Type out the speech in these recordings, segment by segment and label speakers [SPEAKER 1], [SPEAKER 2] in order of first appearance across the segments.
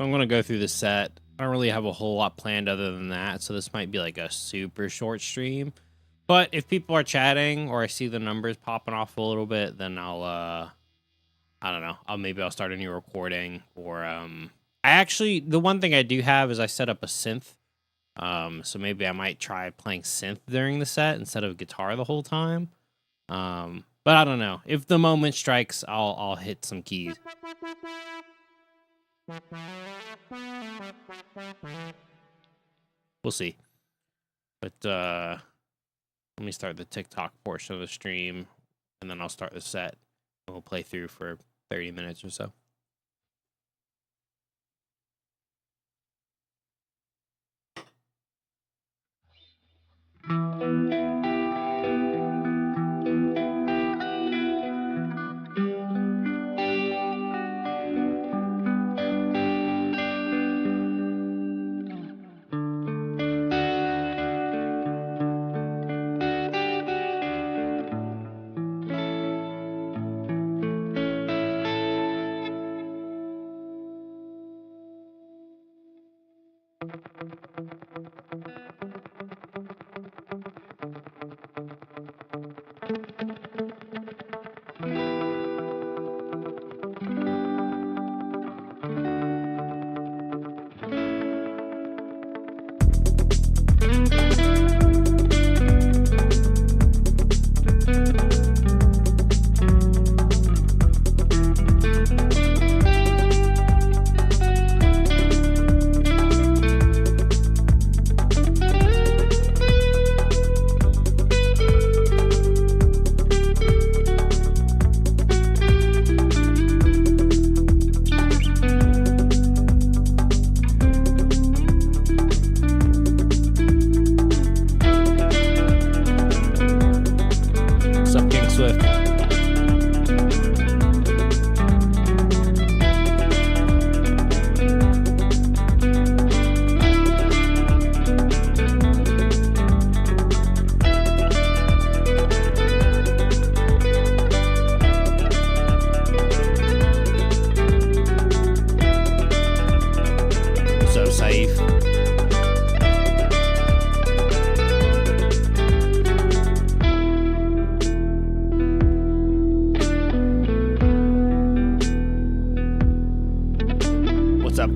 [SPEAKER 1] I'm going to go through the set. I don't really have a whole lot planned other than that, so this might be like a super short stream. But if people are chatting or I see the numbers popping off a little bit, then I'll, I don't know, maybe I'll start a new recording. Or the one thing I do have is I set up a synth. So maybe I might try playing synth during the set instead of guitar the whole time. But I don't know. If the moment strikes, I'll hit some keys. We'll see. But let me start the TikTok portion of the stream, and then I'll start the set, and we'll play through for 30 minutes or so.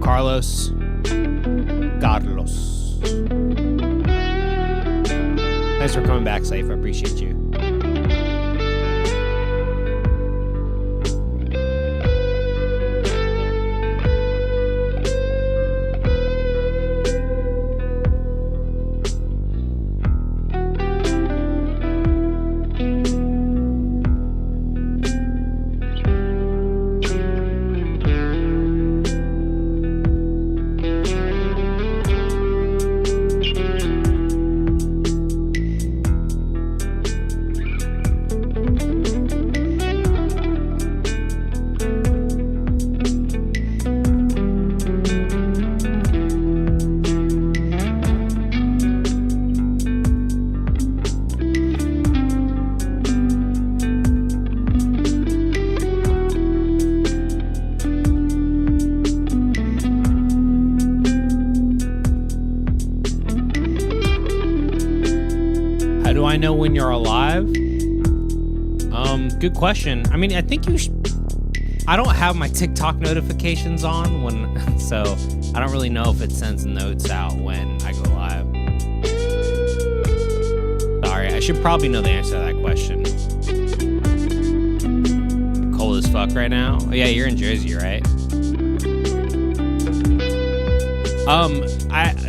[SPEAKER 1] Carlos. Thanks for coming back, Safe. I appreciate you. When you're alive? Good question. I mean, I think you I don't have my TikTok notifications on when, so I don't really know if it sends notes out when I go live. Sorry, I should probably know the answer to that question. Cold as fuck right now. Oh yeah, you're in Jersey, right?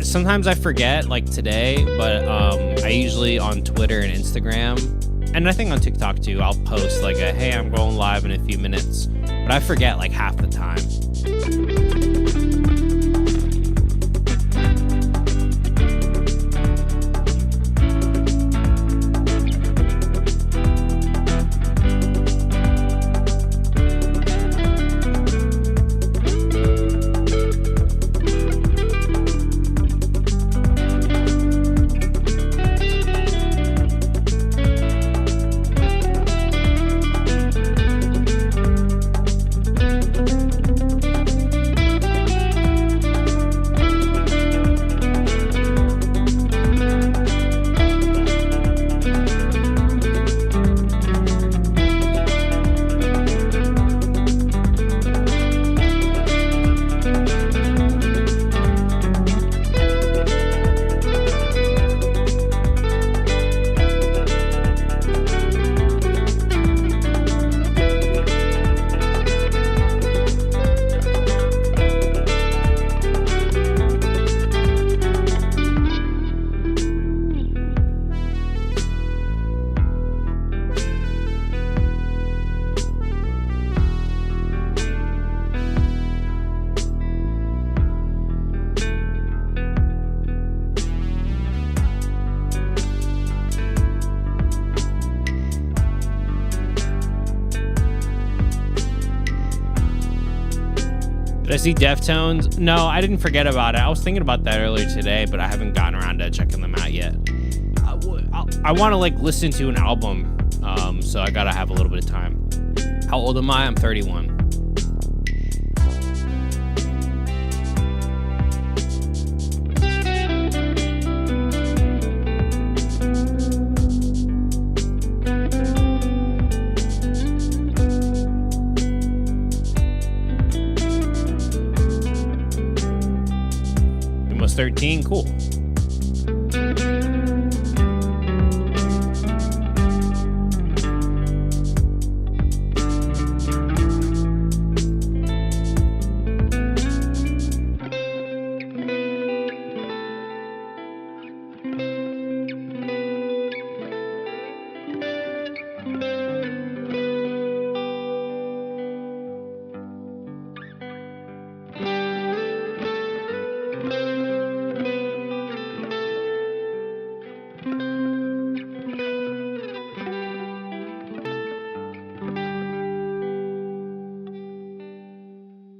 [SPEAKER 1] Sometimes I forget, like today, but I usually on Twitter and Instagram, and I think on TikTok too, I'll post like a, hey, I'm going live in a few minutes, but I forget like half the time. I see Deftones. No, I didn't forget about it. I was thinking about that earlier today, but I haven't gotten around to checking them out yet. I want to like listen to an album, so I gotta have a little bit of time. How old am I? I'm 31. Almost 13. Cool.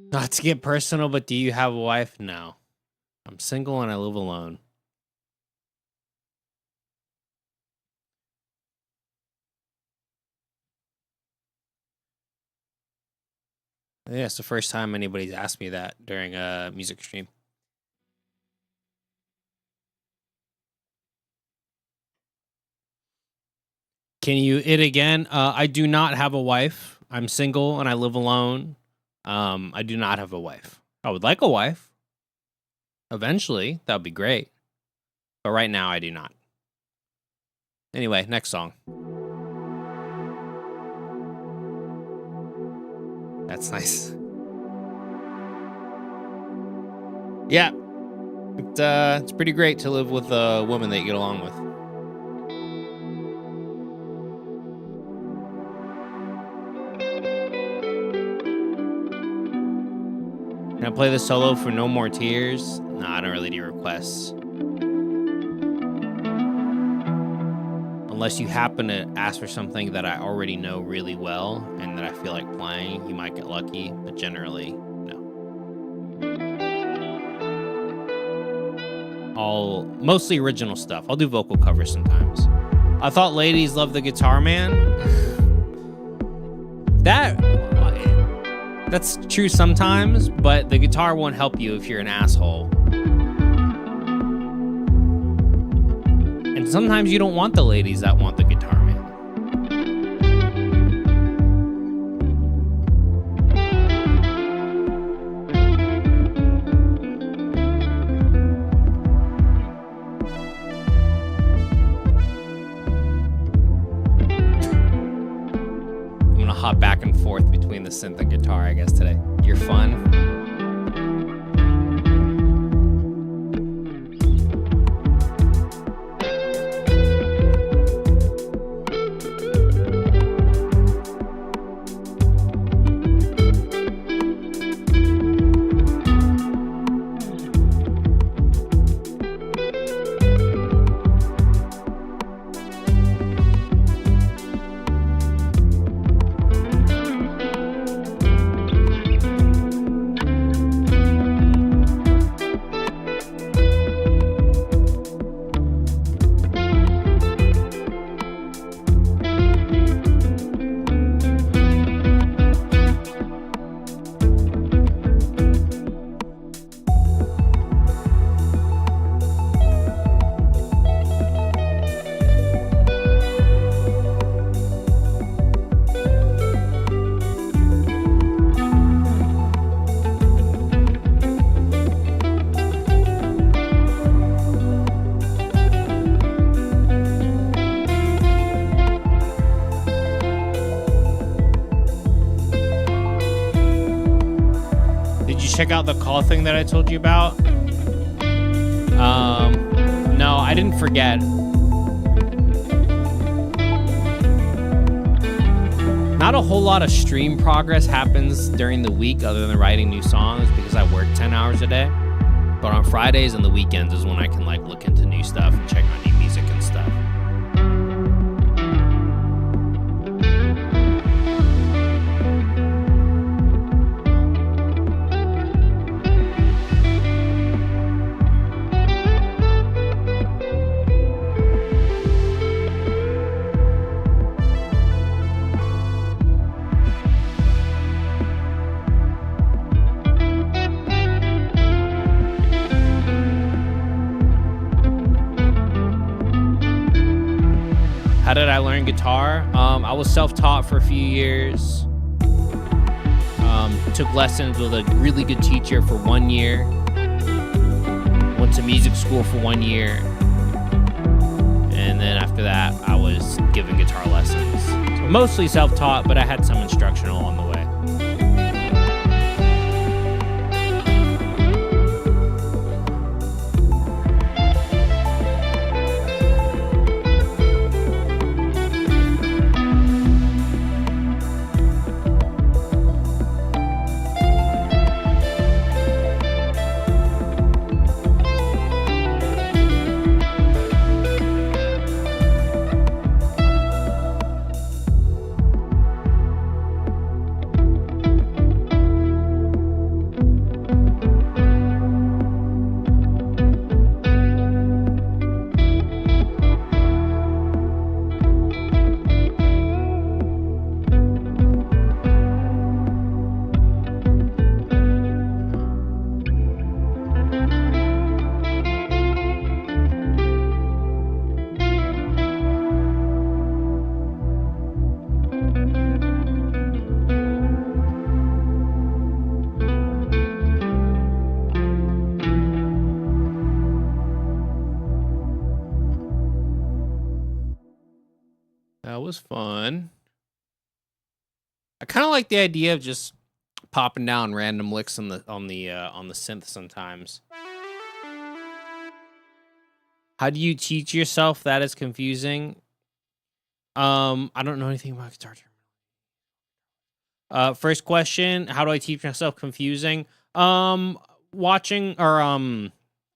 [SPEAKER 1] Not to get personal, but do you have a wife? No. I'm single and I live alone. Yeah, it's the first time anybody's asked me that during a music stream. Can you it again? I do not have a wife. I'm single and I live alone. I do not have a wife. I would like a wife. Eventually, that would be great. But right now, I do not. Anyway, next song. That's nice. Yeah. It's pretty great to live with a woman that you get along with. Can I play the solo for No More Tears? No, I don't really do requests. Unless you happen to ask for something that I already know really well and that I feel like playing, you might get lucky, but generally, no. Mostly original stuff. I'll do vocal covers sometimes. I thought ladies love the Guitar Man. That's true sometimes, but the guitar won't help you if you're an asshole. And sometimes you don't want the ladies that want the Guitar Man. I'm gonna hop back and forth between the synth and guitar, I guess, today. You're fun. Check out the call thing that I told you about. No, I didn't forget. Not a whole lot of stream progress happens during the week other than writing new songs because I work 10 hours a day. But on Fridays and the weekends is when I can like look into new stuff and check out new music and stuff. did I learn guitar? I was self-taught for a few years. Took lessons with a really good teacher for 1 year. Went to music school for 1 year. And then after that, I was given guitar lessons. So mostly self-taught, but I had some instructional on the way. That was fun. I kind of like the idea of just popping down random licks on the synth sometimes. How do you teach yourself? That is confusing. I don't know anything about guitar term. First question: how do I teach myself confusing? Watching or I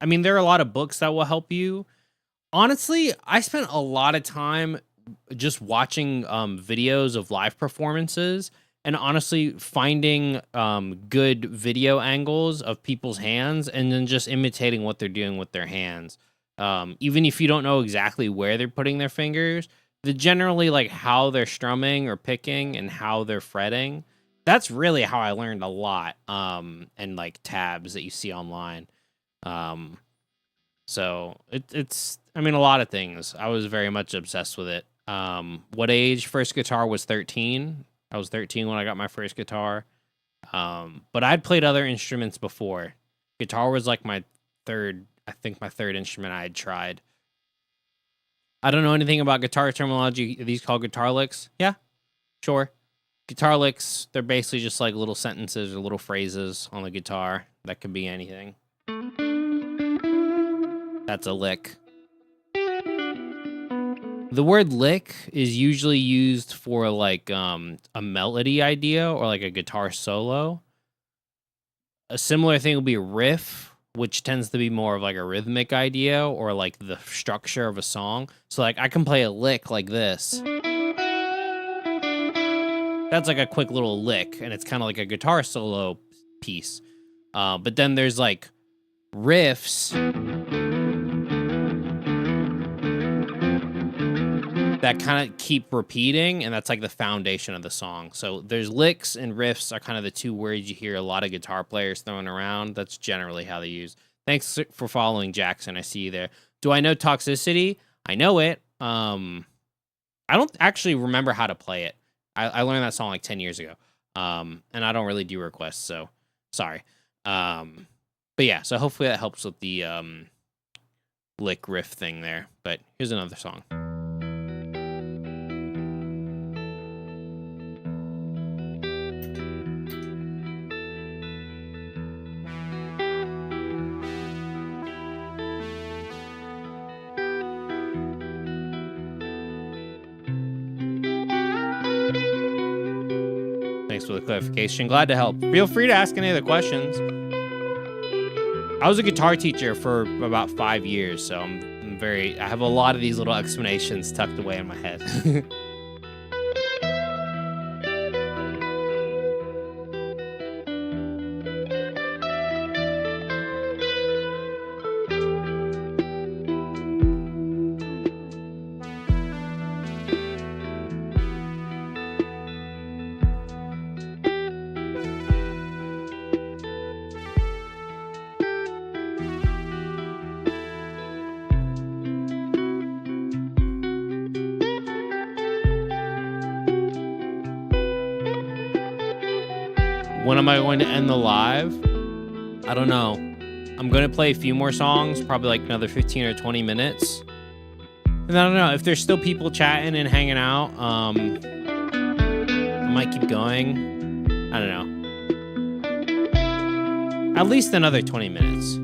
[SPEAKER 1] mean, there are a lot of books that will help you. Honestly, I spent a lot of time just watching videos of live performances and honestly finding good video angles of people's hands and then just imitating what they're doing with their hands. Even if you don't know exactly where they're putting their fingers, the generally like how they're strumming or picking and how they're fretting. That's really how I learned a lot. And like tabs that you see online. So it's I mean, a lot of things. I was very much obsessed with it. What age? First guitar was 13. I was 13 when I got my first guitar. But I'd played other instruments before. Guitar was like my third instrument I had tried. I don't know anything about guitar terminology. Are these called guitar licks? Yeah, sure. Guitar licks, they're basically just like little sentences or little phrases on the guitar. That could be anything. That's a lick. The word lick is usually used for like a melody idea or like a guitar solo. A similar thing would be riff, which tends to be more of like a rhythmic idea or like the structure of a song. So like I can play a lick like this. That's like a quick little lick and it's kind of like a guitar solo piece. But then there's like riffs that kind of keep repeating, and that's like the foundation of the song. So there's licks and riffs are kind of the two words you hear a lot of guitar players throwing around. That's generally how they use. Thanks for following, Jackson. I see you there. Do I know Toxicity? I know it. I don't actually remember how to play it. I learned that song like 10 years ago. And I don't really do requests, so sorry. But yeah, so hopefully that helps with the lick riff thing there. But here's another song. Thanks for the clarification. Glad to help. Feel free to ask any other questions. I was a guitar teacher for about 5 years, so I have a lot of these little explanations tucked away in my head. When am I going to end the live? I don't know. I'm going to play a few more songs, probably like another 15 or 20 minutes. And I don't know, if there's still people chatting and hanging out, I might keep going. I don't know. At least another 20 minutes.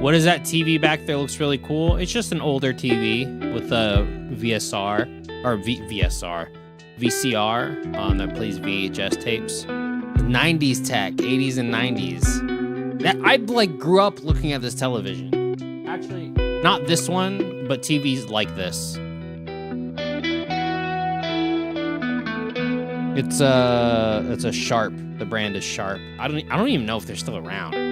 [SPEAKER 1] What is that TV back there? Looks really cool. It's just an older TV with a VCR that plays VHS tapes. 90s tech, 80s and 90s. That I like grew up looking at this television. Actually, not this one, but TVs like this. It's a Sharp. The brand is Sharp. I don't even know if they're still around.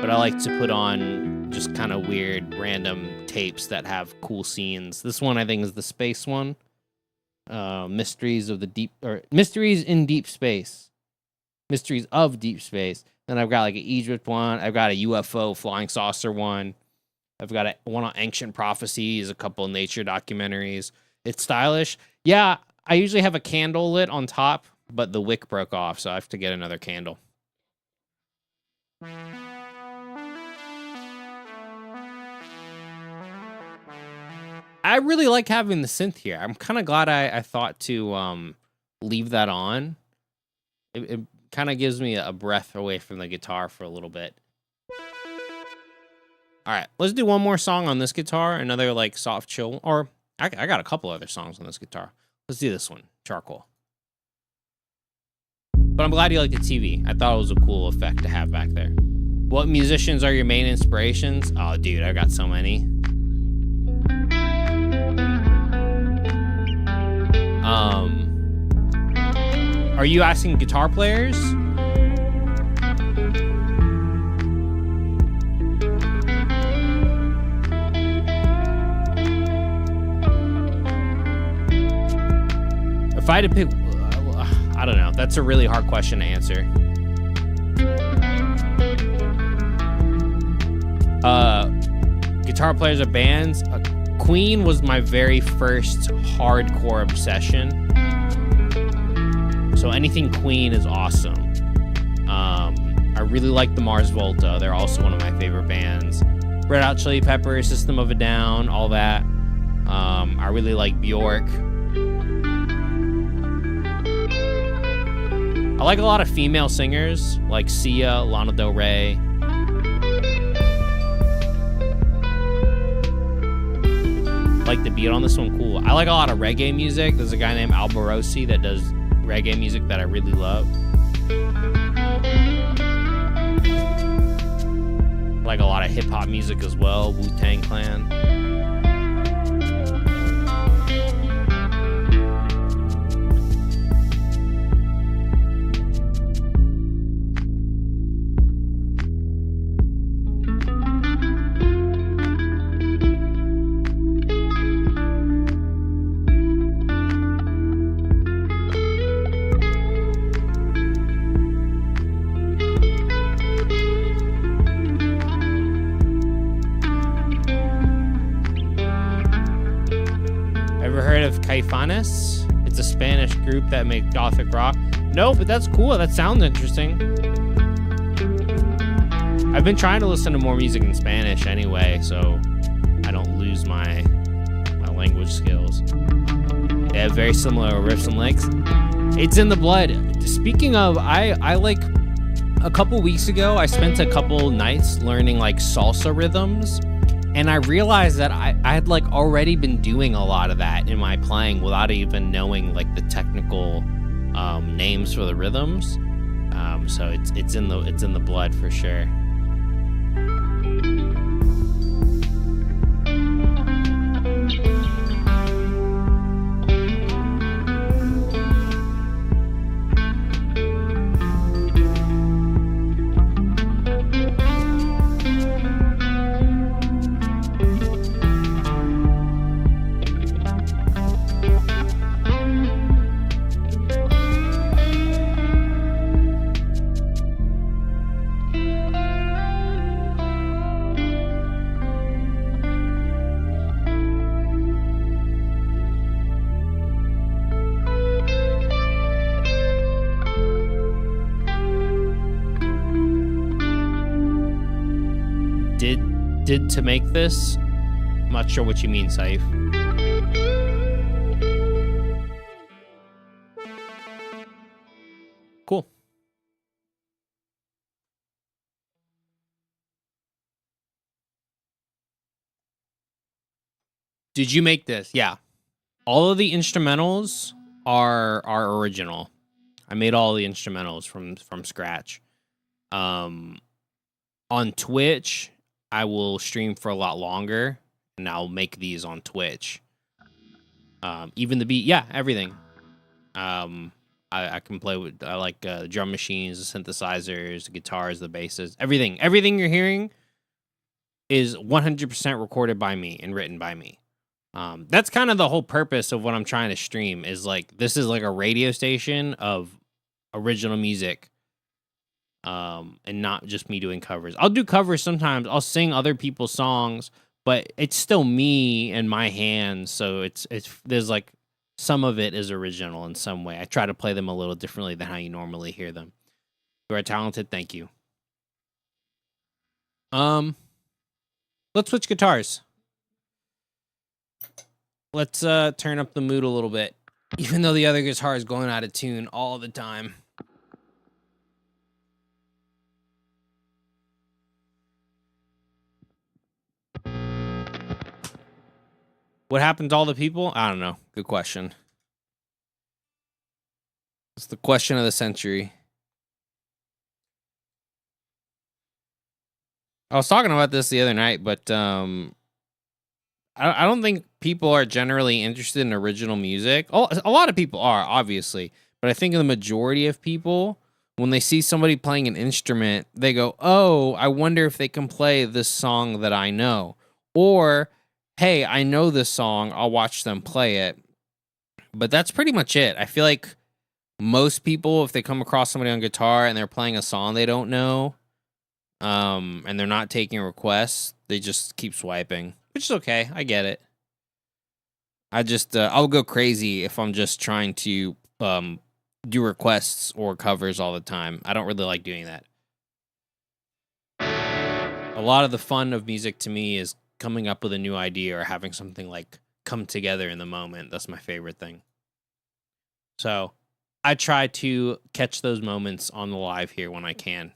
[SPEAKER 1] But I like to put on just kind of weird, random tapes that have cool scenes. This one I think is the space one. Mysteries in Deep Space. Mysteries of Deep Space. Then I've got like an Egypt one. I've got a UFO flying saucer one. I've got one on ancient prophecies, a couple of nature documentaries. It's stylish. Yeah, I usually have a candle lit on top, but the wick broke off, so I have to get another candle. I really like having the synth here. I'm kind of glad I thought to leave that on. It kind of gives me a breath away from the guitar for a little bit. All right, let's do one more song on this guitar. Another like soft chill, or I got a couple other songs on this guitar. Let's do this one, Charcoal. But I'm glad you like the TV. I thought it was a cool effect to have back there. What musicians are your main inspirations? Oh, dude, I got so many. Are you asking guitar players? If I had to pick, I don't know. That's a really hard question to answer. Guitar players or bands? Queen was my very first hardcore obsession. So anything Queen is awesome. I really like the Mars Volta. They're also one of my favorite bands. Red Hot Chili Peppers, System of a Down, all that. I really like Bjork. I like a lot of female singers like Sia, Lana Del Rey. Like the beat on this one, cool. I like a lot of reggae music. There's a guy named Alborosi that does reggae music that I really love. I like a lot of hip-hop music as well, Wu-Tang Clan. Caifanes. It's a Spanish group that make gothic rock. No, but that's cool. That sounds interesting. I've been trying to listen to more music in Spanish anyway, so I don't lose my language skills. They have very similar riffs and licks. It's in the blood. Speaking of, I like a couple weeks ago, I spent a couple nights learning like salsa rhythms, and I realized that I had like already been doing a lot of that in my playing without even knowing like the technical names for the rhythms. So it's in the blood for sure. Did to make this? I'm not sure what you mean, Saif. Cool. Did you make this? Yeah. All of the instrumentals are original. I made all the instrumentals from scratch. On Twitch, I will stream for a lot longer, and I'll make these on Twitch. Even the beat, yeah, everything. I can play with, I like drum machines, the synthesizers, the guitars, the basses, everything. Everything you're hearing is 100% recorded by me and written by me. That's kind of the whole purpose of what I'm trying to stream, is like, this is like a radio station of original music. And not just me doing covers. I'll do covers sometimes. I'll sing other people's songs, but it's still me and my hands. So it's there's like some of it is original in some way. I try to play them a little differently than how you normally hear them. You are talented. Thank you. Let's switch guitars. Let's turn up the mood a little bit, even though the other guitar is going out of tune all the time. What happened to all the people? I don't know. Good question. It's the question of the century. I was talking about this the other night, but I don't think people are generally interested in original music. Oh, a lot of people are, obviously, but I think the majority of people, when they see somebody playing an instrument, they go, "Oh, I wonder if they can play this song that I know," or "Hey, I know this song, I'll watch them play it." But that's pretty much it. I feel like most people, if they come across somebody on guitar and they're playing a song they don't know, and they're not taking requests, they just keep swiping, which is okay. I get it. I just, I'll go crazy if I'm just trying to do requests or covers all the time. I don't really like doing that. A lot of the fun of music to me is coming up with a new idea or having something like come together in the moment. That's my favorite thing. So I try to catch those moments on the live here when I can.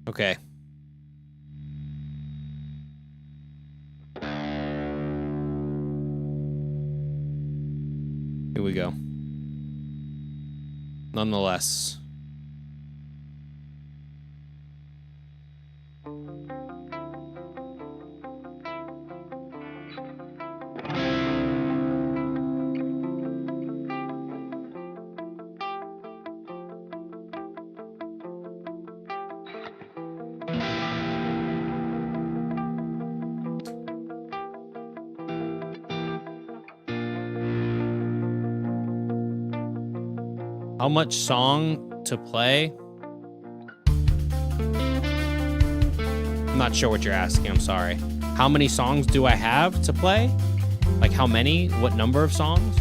[SPEAKER 1] Okay. Here we go. Nonetheless. How much song to play. I'm not sure what you're asking. I'm sorry. How many songs do I have to play? Like how many? What number of songs?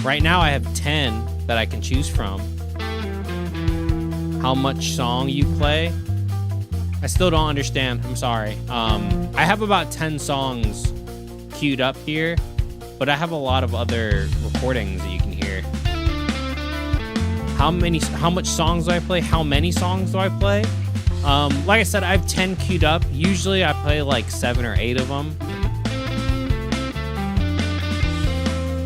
[SPEAKER 1] Right now I have 10 that I can choose from. How much song you play? I still don't understand. I'm sorry. I have about 10 songs queued up here, but I have a lot of other recordings that you can hear. How much songs do I play? How many songs do I play? Like I said, I have 10 queued up. Usually I play like 7 or 8 of them.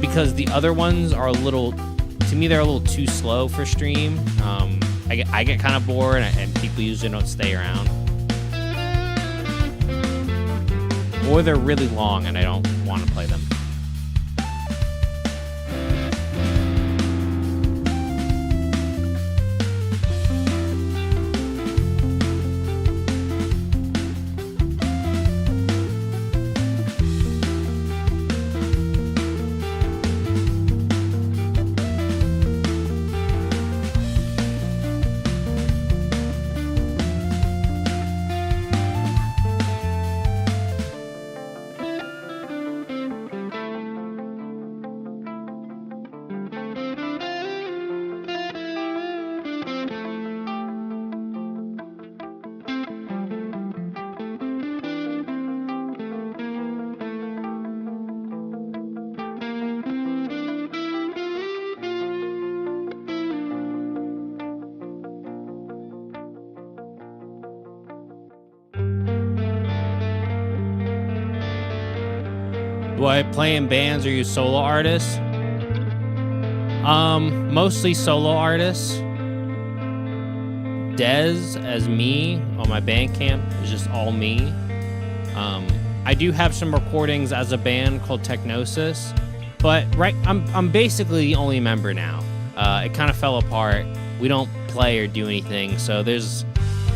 [SPEAKER 1] Because the other ones are to me, they're a little too slow for stream. I get kind of bored, and people usually don't stay around. Or they're really long, and I don't want to play them. Do I play in bands or use solo artists? Mostly solo artists. Dez as me on my Bandcamp is just all me. I do have some recordings as a band called Technosis, but I'm basically the only member now. It kind of fell apart. We don't play or do anything, so there's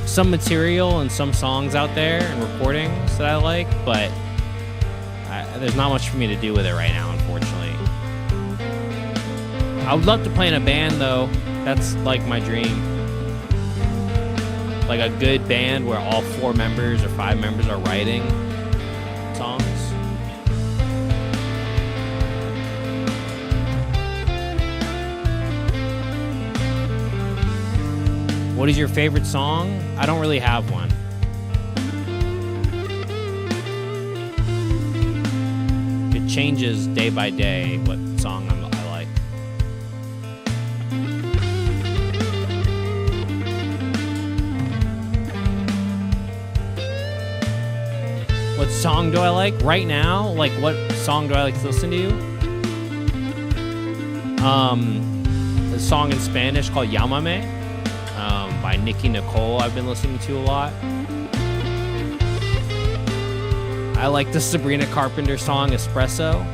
[SPEAKER 1] some material and some songs out there and recordings that I like, but there's not much for me to do with it right now, unfortunately. I would love to play in a band, though. That's like my dream. Like a good band where all 4 members or 5 members are writing songs. What is your favorite song? I don't really have one. It changes day by day what song I like. What song do I like right now? Like, what song do I like to listen to? A song in Spanish called Llámame, by Nicki Nicole I've been listening to a lot. I like the Sabrina Carpenter song Espresso.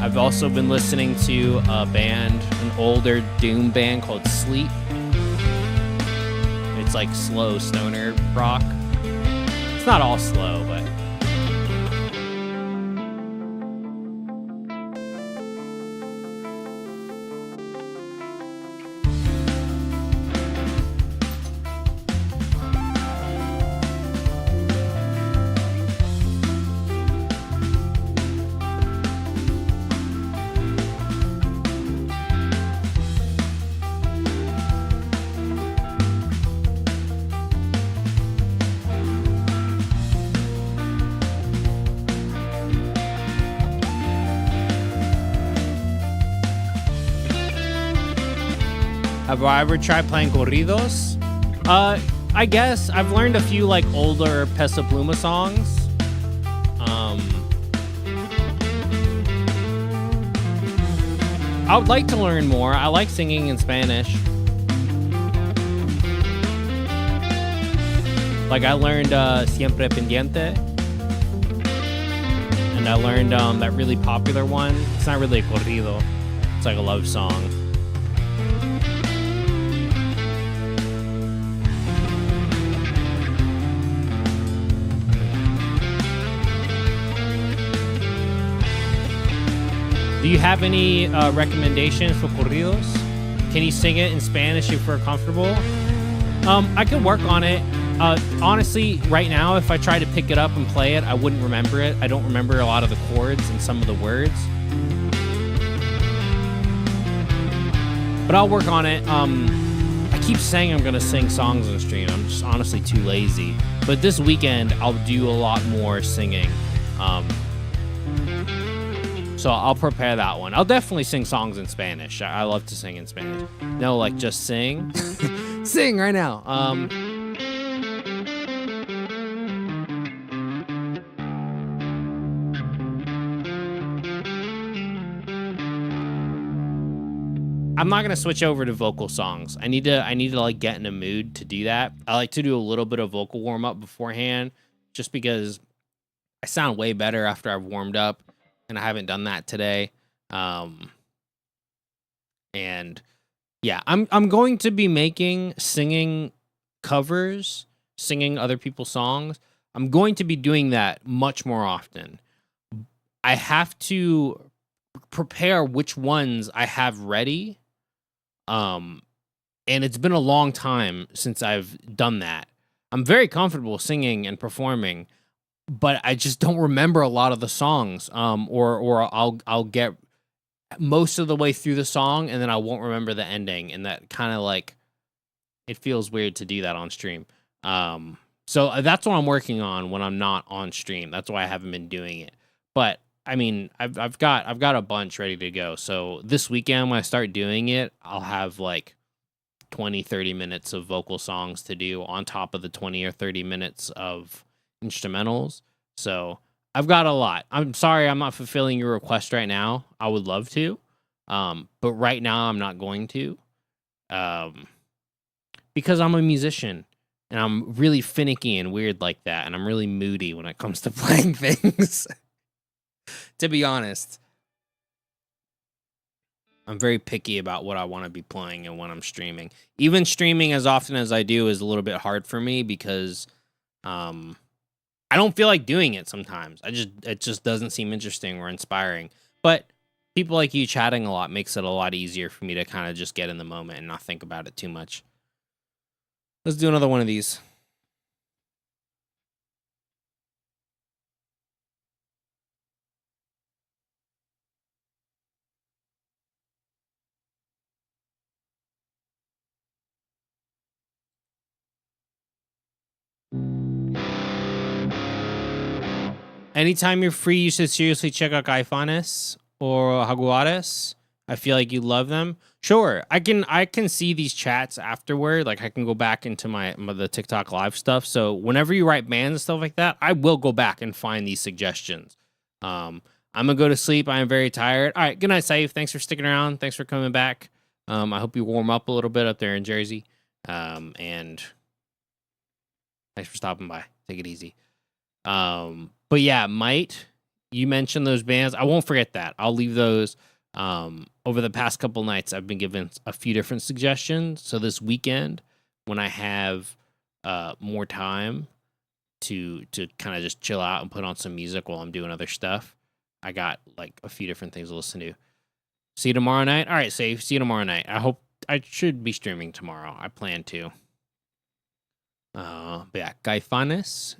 [SPEAKER 1] I've also been listening to an older doom band called Sleep. It's like slow stoner rock. It's not all slow, but have I ever tried playing corridos? I guess I've learned a few like older Peso Pluma songs. I would like to learn more. I like singing in Spanish. Like I learned Siempre Pendiente. And I learned that really popular one. It's not really a corrido. It's like a love song. Do you have any recommendations for corridos? Can you sing it in Spanish if we're comfortable? I could work on it. Honestly, right now, if I tried to pick it up and play it, I wouldn't remember it. I don't remember a lot of the chords and some of the words. But I'll work on it. I keep saying I'm going to sing songs on stream. I'm just honestly too lazy. But this weekend, I'll do a lot more singing. So I'll prepare that one. I'll definitely sing songs in Spanish. I love to sing in Spanish. No, like just sing. Sing right now. I'm not gonna switch over to vocal songs. I need to like get in a mood to do that. I like to do a little bit of vocal warm up beforehand, just because I sound way better after I've warmed up, and I haven't done that today. And yeah, I'm going to be making singing covers, singing other people's songs. I'm going to be doing that much more often. I have to prepare which ones I have ready. And it's been a long time since I've done that. I'm very comfortable singing and performing, but I just don't remember a lot of the songs. Or I'll get most of the way through the song and then I won't remember the ending, and that kind of like, it feels weird to do that on stream. So that's what I'm working on when I'm not on stream. That's why I haven't been doing it. But I mean, I've got a bunch ready to go. So this weekend when I start doing it, I'll have like 20, 30 minutes of vocal songs to do on top of the 20 or 30 minutes of instrumentals. So I've got a lot. I'm sorry I'm not fulfilling your request right now. I would love to. But right now I'm not going to. Because I'm a musician and I'm really finicky and weird like that. And I'm really moody when it comes to playing things. To be honest, I'm very picky about what I want to be playing and when I'm streaming. Even streaming as often as I do is a little bit hard for me because I don't feel like doing it sometimes. It just doesn't seem interesting or inspiring. But people like you chatting a lot makes it a lot easier for me to kind of just get in the moment and not think about it too much. Let's do another one of these. Anytime you're free, you should seriously check out Caifanes or Jaguares. I feel like you love them. Sure, I can see these chats afterward. Like I can go back into the TikTok live stuff. So whenever you write bands and stuff like that, I will go back and find these suggestions. I'm gonna go to sleep. I am very tired. All right, good night, Saif. Thanks for sticking around. Thanks for coming back. I hope you warm up a little bit up there in Jersey. And thanks for stopping by. Take it easy. But yeah, Might, you mentioned those bands. I won't forget that. I'll leave those. Over the past couple nights, I've been given a few different suggestions. So this weekend, when I have more time to kind of just chill out and put on some music while I'm doing other stuff, I got like a few different things to listen to. See you tomorrow night. All right, Safe. See you tomorrow night. I should be streaming tomorrow. I plan to. But yeah, Caifanes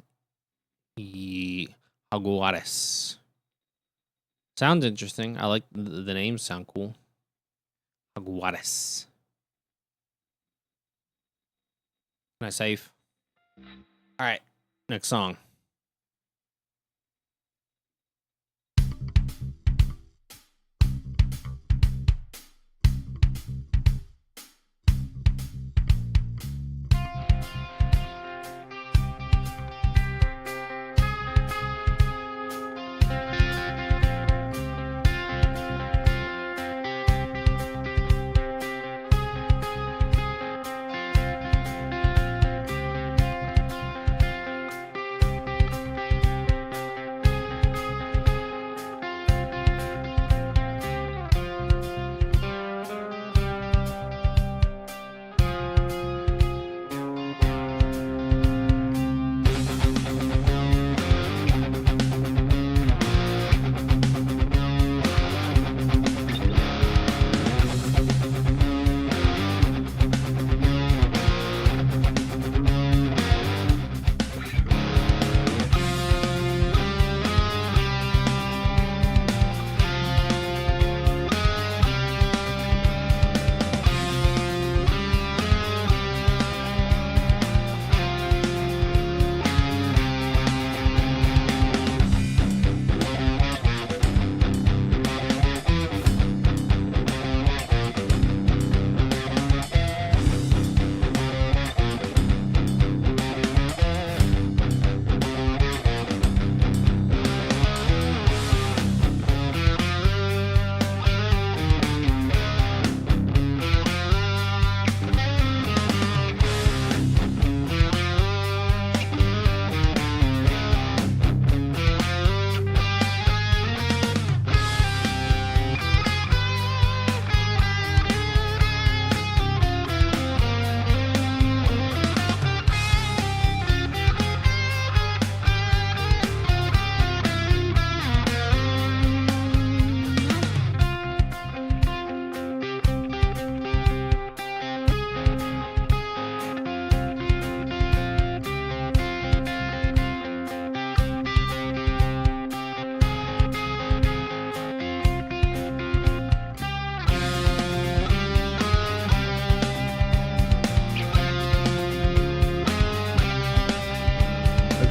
[SPEAKER 1] y Jaguares. Sounds interesting. I like the names. Sound cool. Jaguares. Nice, Safe. All right, next song.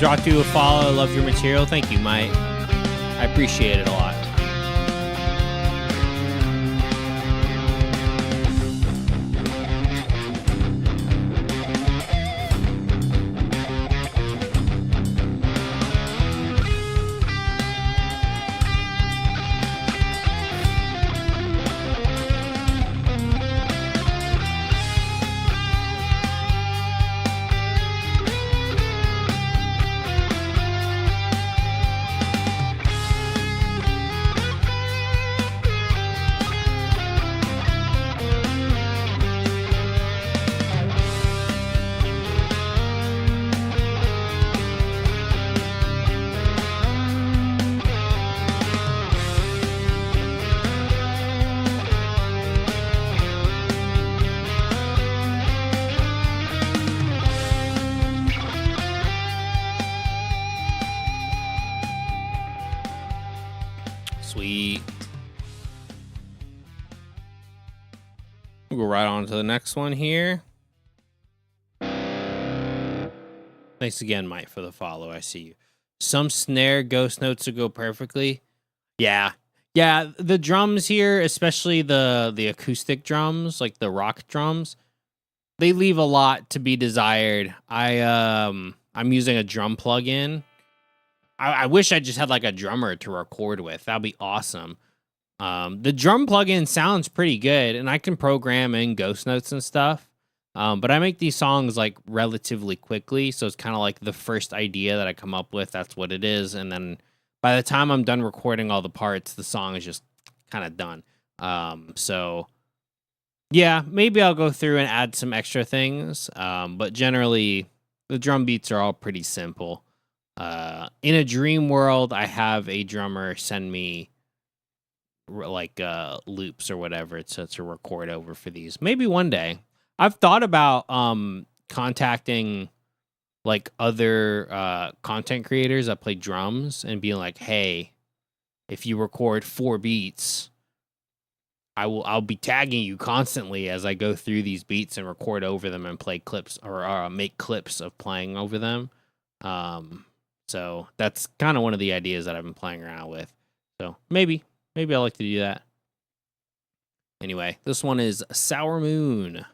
[SPEAKER 1] dropped you a follow. Love your material. Thank you, Mike. I appreciate it a lot. Sweet. We'll go right on to the next one here. Thanks again, Mike, for the follow. I see you. Some snare ghost notes to go perfectly. Yeah. Yeah, the drums here, especially the acoustic drums, like the rock drums, they leave a lot to be desired. I'm using a drum plugin. I wish I just had like a drummer to record with. That'd be awesome. The drum plugin sounds pretty good, and I can program in ghost notes and stuff. But I make these songs like relatively quickly, so it's kind of like the first idea that I come up with. That's what it is, and then by the time I'm done recording all the parts, the song is just kind of done. So yeah, maybe I'll go through and add some extra things. But generally, the drum beats are all pretty simple. In a dream world, I have a drummer send me like loops or whatever to record over for these. Maybe one day. I've thought about contacting like other content creators that play drums and being like, hey, if you record 4 beats, I'll be tagging you constantly as I go through these beats and record over them and play clips or make clips of playing over them. So that's kind of one of the ideas that I've been playing around with. So maybe I like to do that. Anyway, this one is Sour Moon.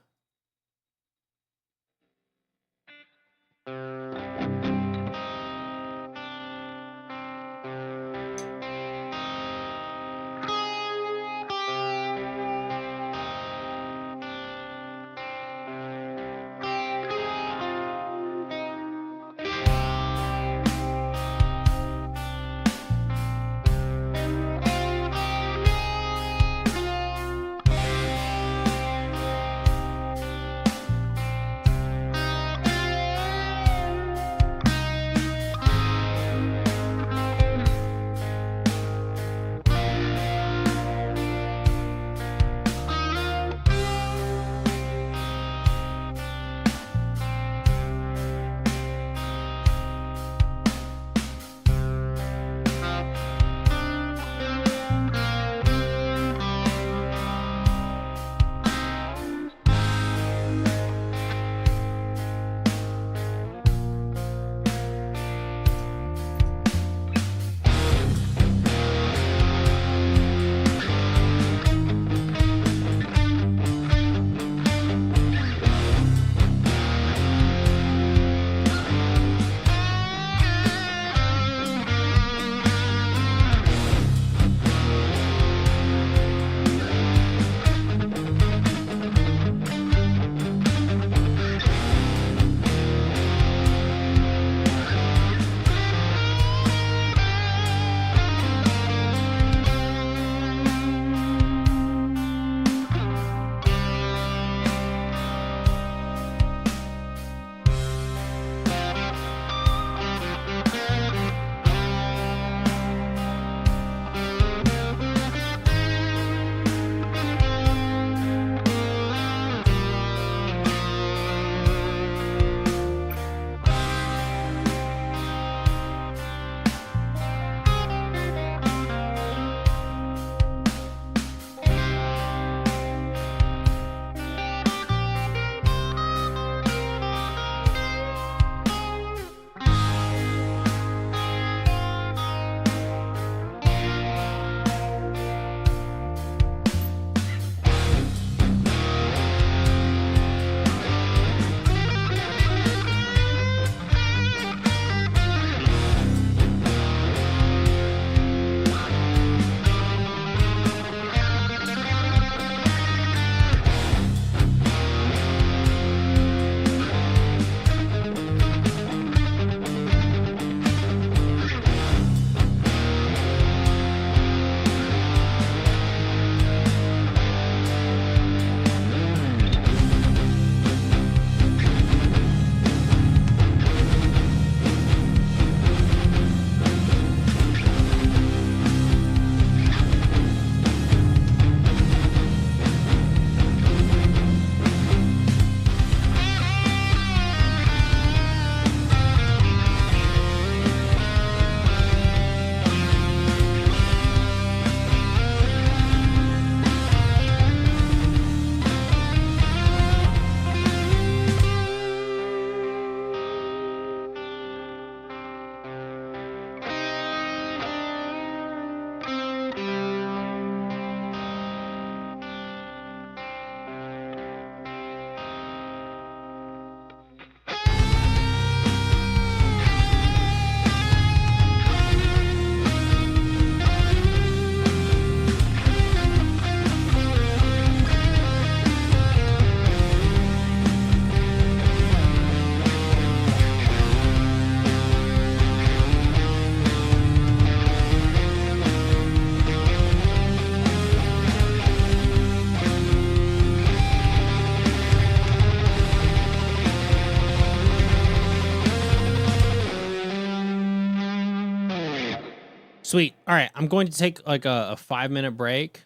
[SPEAKER 1] Sweet. All right, I'm going to take like a 5-minute break.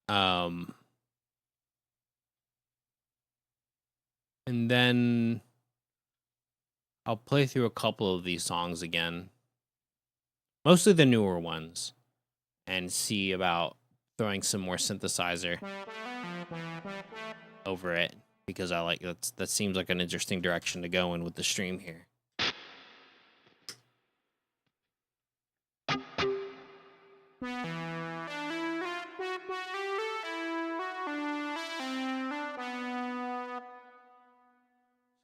[SPEAKER 1] And then I'll play through a couple of these songs again, mostly the newer ones, and see about throwing some more synthesizer over it, because I like that seems like an interesting direction to go in with the stream here.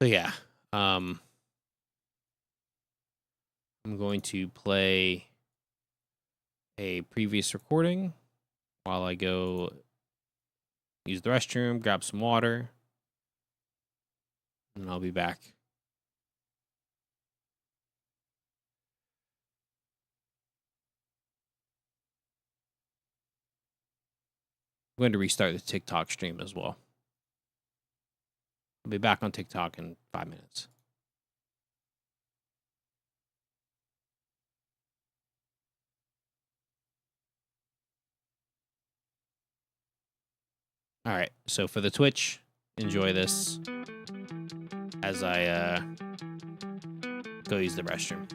[SPEAKER 1] So yeah, I'm going to play a previous recording while I go use the restroom, grab some water, and I'll be back. I'm going to restart the TikTok stream as well. I'll be back on TikTok in 5 minutes. All right, so for the Twitch, enjoy this as I go use the restroom.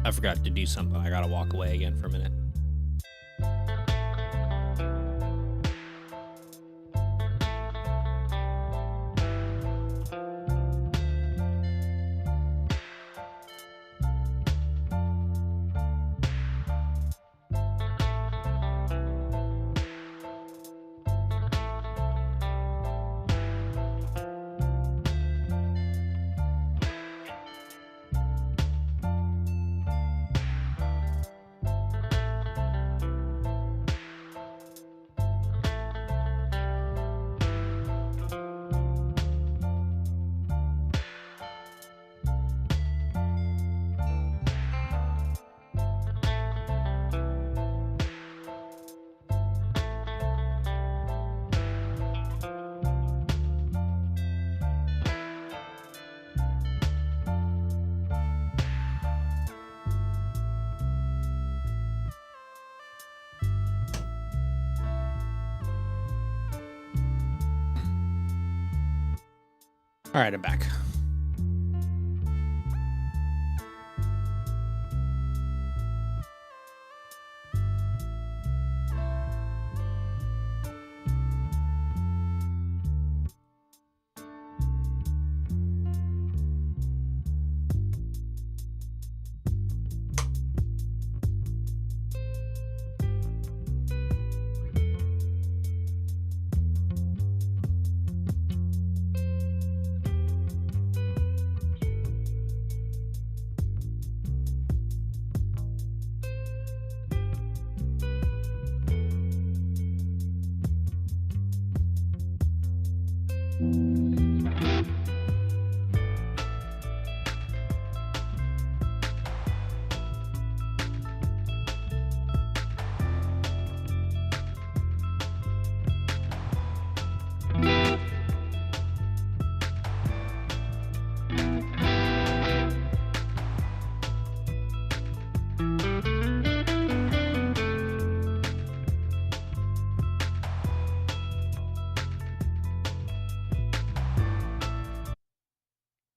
[SPEAKER 1] I forgot to do something. I gotta walk away again for a minute. All right, I'm back.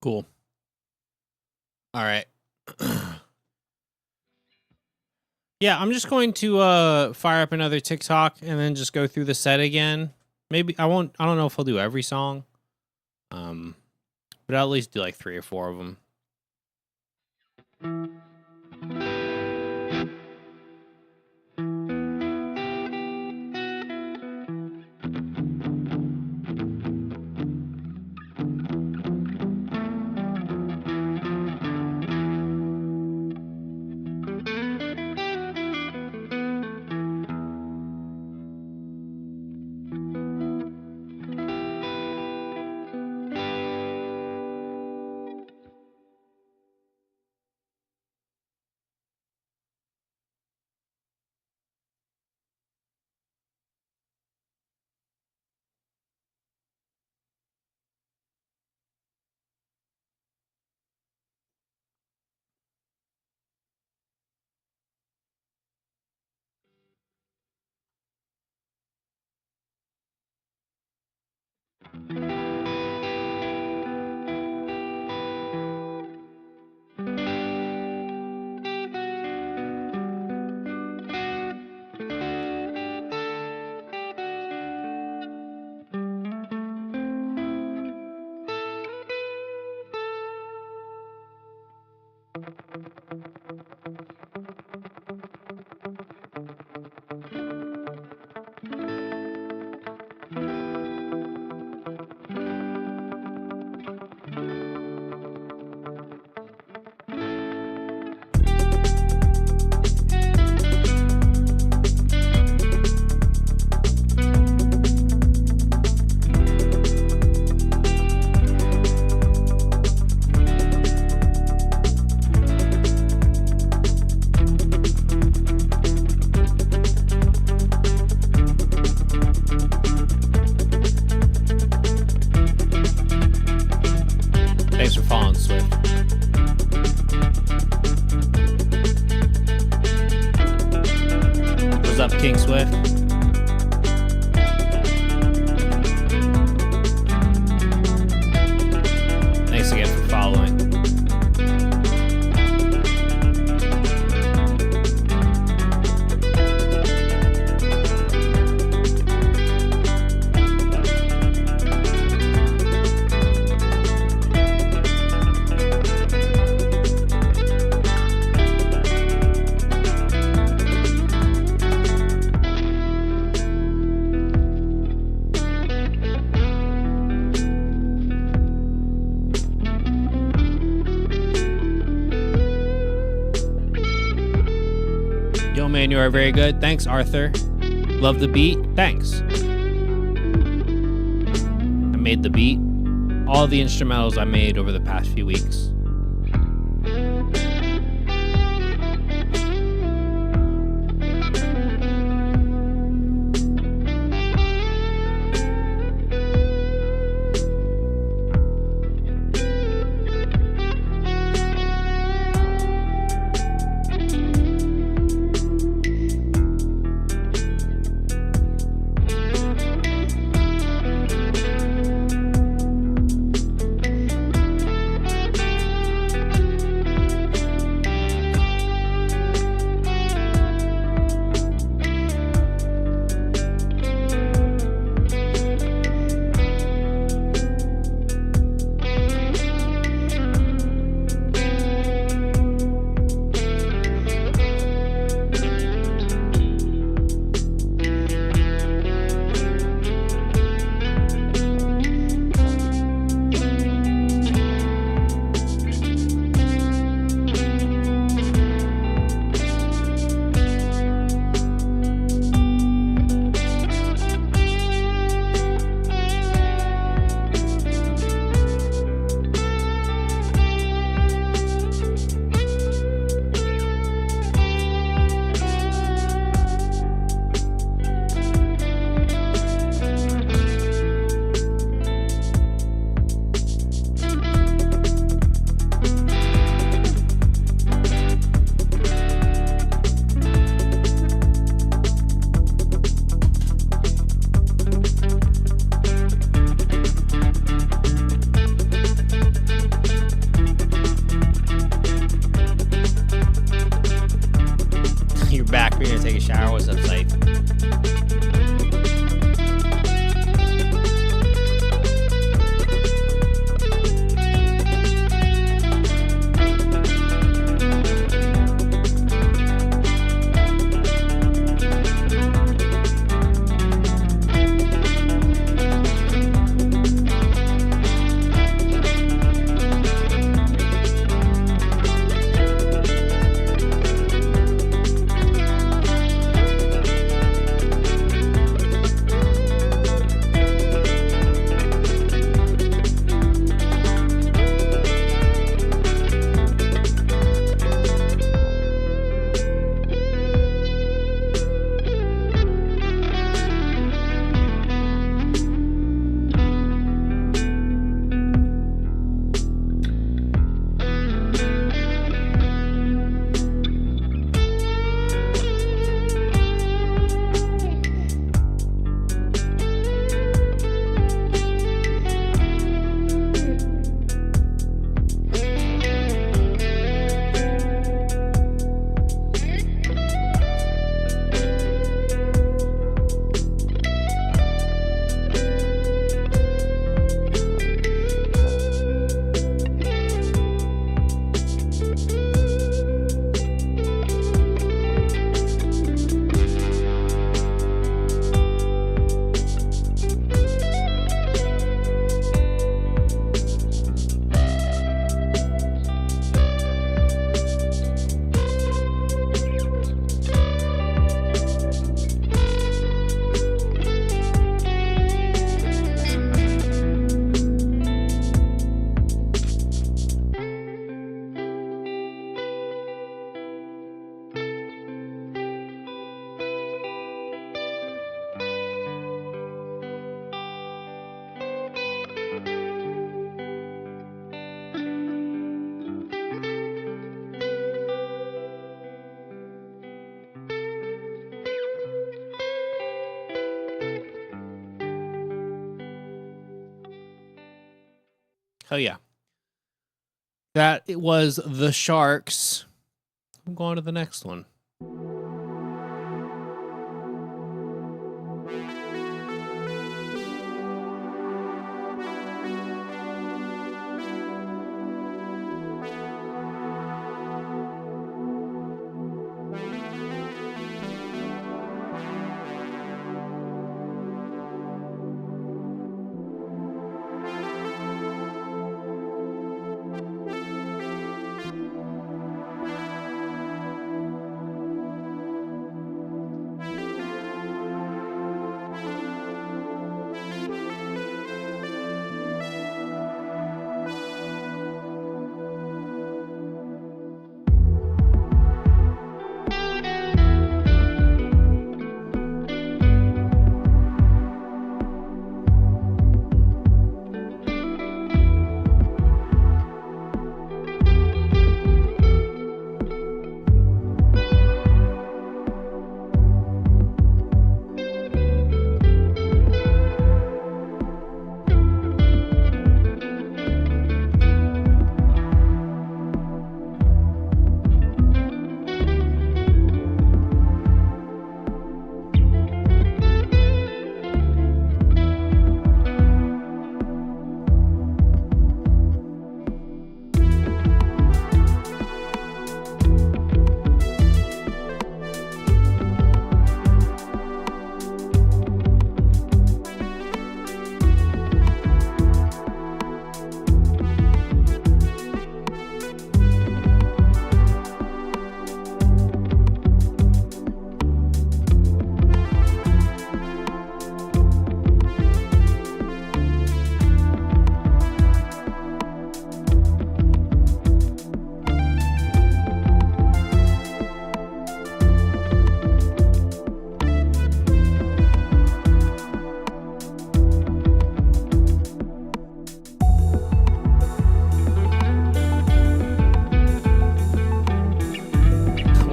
[SPEAKER 1] Cool. All right. Yeah, I'm just going to fire up another TikTok and then just go through the set again. Maybe I don't know if I'll do every song. But I'll at least do like 3 or 4 of them. Thanks for following, Swift. What's up, King Swift? Thanks again for following. Snowman, you are very good. Thanks, Arthur. Love the beat. Thanks. I made the beat. All the instrumentals I made over the past few weeks. Back, we're gonna take a shower. What's up, Safe? Hell yeah. That it was the Sharks. I'm going to the next one.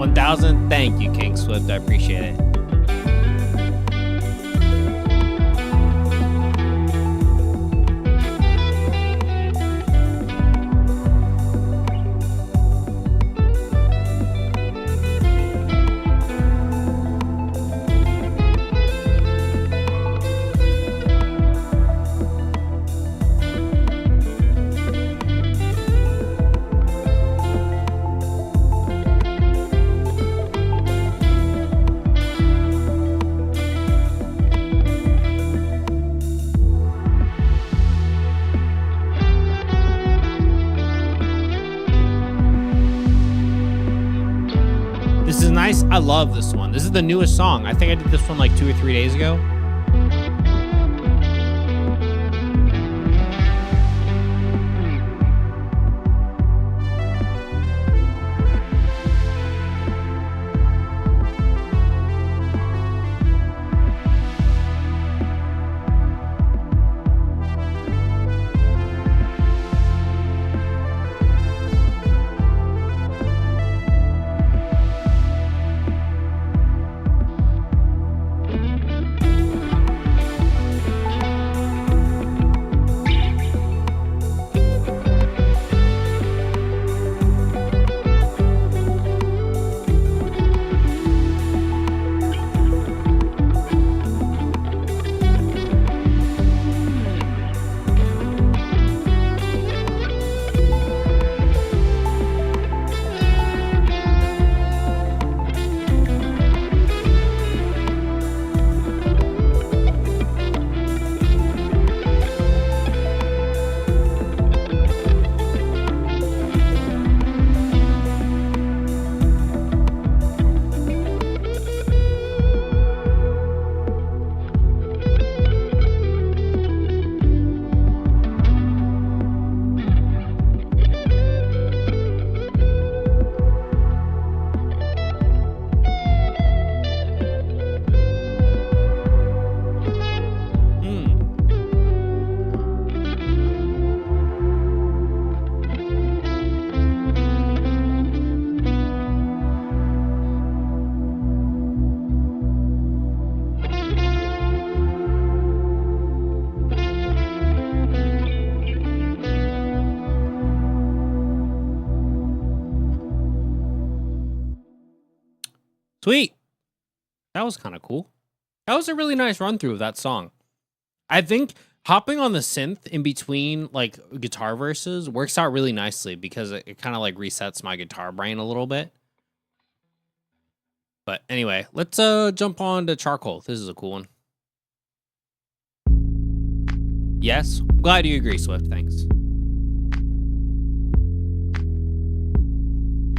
[SPEAKER 1] 1,000. Thank you, King Swift. I appreciate it. This is nice. I love this one. This is the newest song. I think I did this one like 2 or 3 days ago. Sweet. That was kind of cool. That was a really nice run through of that song. I think hopping on the synth in between like guitar verses works out really nicely because it kind of like resets my guitar brain a little bit. But anyway, let's jump on to Charcoal. This is a cool one. Yes, glad you agree, Swift. Thanks.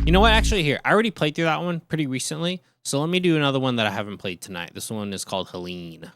[SPEAKER 1] You know what? Actually, here, I already played through that one pretty recently. So let me do another one that I haven't played tonight. This one is called Helene.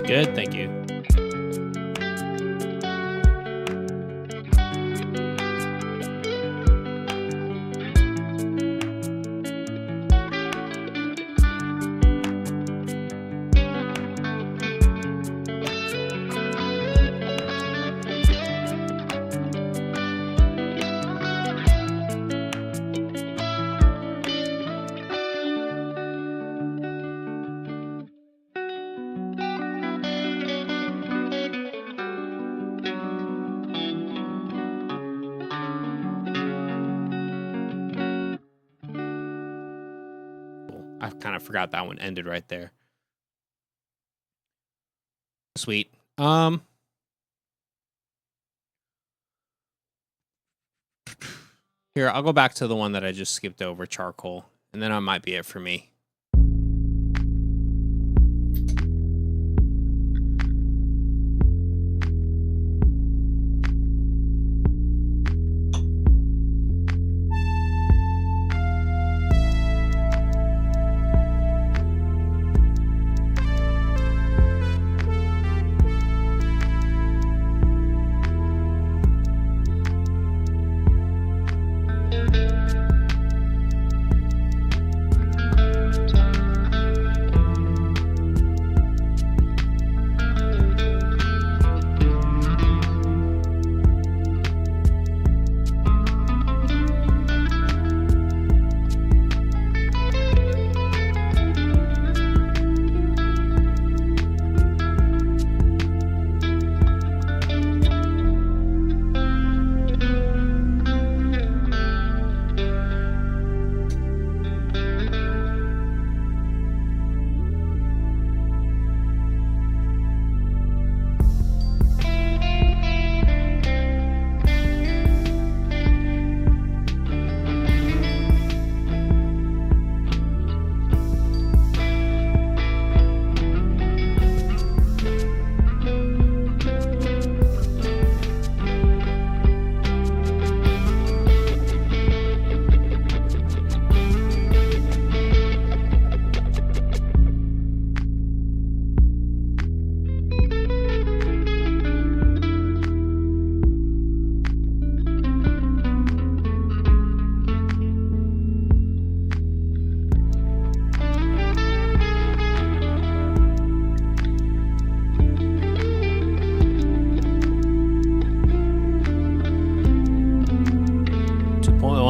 [SPEAKER 1] Good, thank you. kind of forgot that one ended right there. Sweet. Here, I'll go back to the one that I just skipped over, charcoal, and then that might be it for me.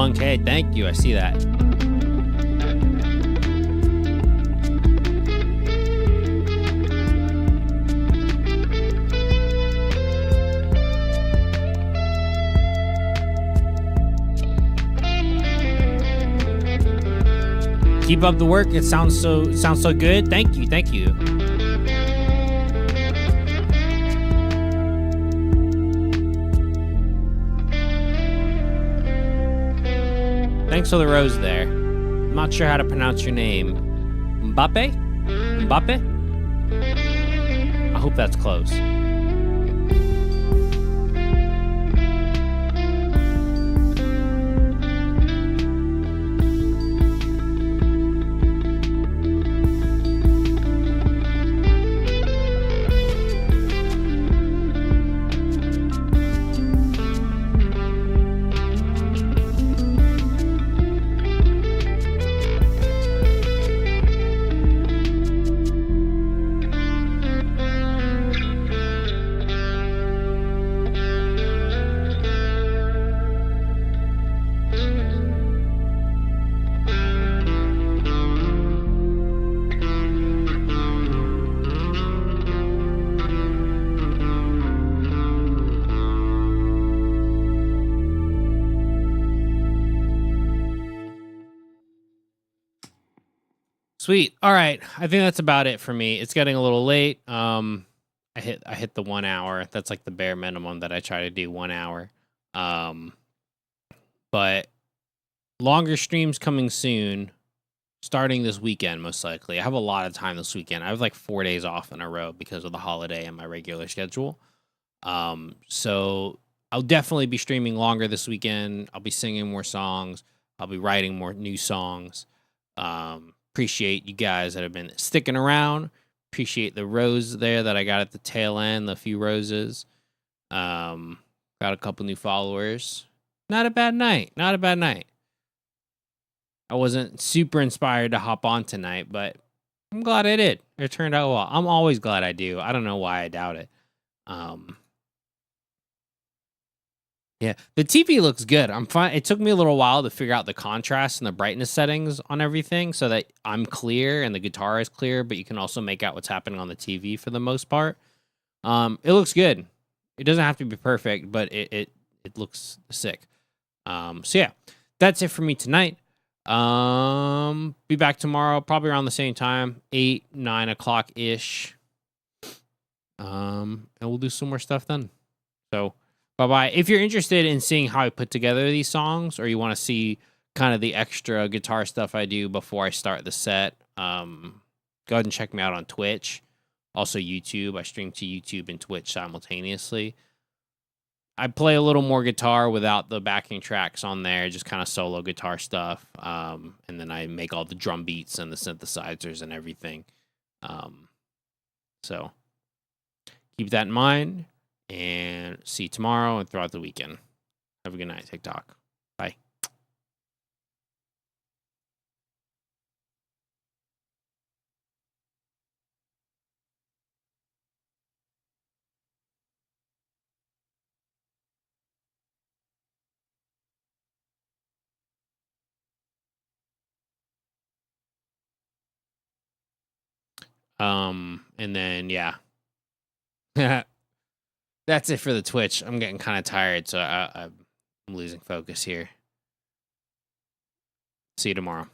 [SPEAKER 1] Okay, thank you. I see that. Keep up the work. It sounds so good. Thank you. Thank you. Thanks for the rose there. I'm not sure how to pronounce your name. Mbappe? Mbappe? I hope that's close. Sweet. All right. I think that's about it for me. It's getting a little late. I hit the 1 hour. That's like the bare minimum that I try to do, 1 hour. But longer streams coming soon, starting this weekend, most likely. I have a lot of time this weekend. I have like 4 days off in a row because of the holiday and my regular schedule. So I'll definitely be streaming longer this weekend. I'll be singing more songs. I'll be writing more new songs. Appreciate you guys that have been sticking around. Appreciate the rose there that I got at the tail end, the few roses. Got a couple new followers. Not a bad night. Not a bad night. I wasn't super inspired to hop on tonight, but I'm glad I did. It turned out well. I'm always glad I do. I don't know why I doubt it. Yeah, the TV looks good. I'm fine. It took me a little while to figure out the contrast and the brightness settings on everything so that I'm clear and the guitar is clear, but you can also make out what's happening on the TV for the most part. It looks good. It doesn't have to be perfect, but it looks sick. So yeah, that's it for me tonight. Be back tomorrow, probably around the same time, 8, 9 o'clock ish. And we'll do some more stuff then. So, bye bye. If you're interested in seeing how I put together these songs, or you want to see kind of the extra guitar stuff I do before I start the set, go ahead and check me out on Twitch. Also, YouTube. I stream to YouTube and Twitch simultaneously. I play a little more guitar without the backing tracks on there, just kind of solo guitar stuff. And then I make all the drum beats and the synthesizers and everything. So keep that in mind, and see you tomorrow and throughout the weekend. Have a good night, TikTok. Bye. And then yeah. That's it for the Twitch. I'm getting kind of tired, so I'm losing focus here. See you tomorrow.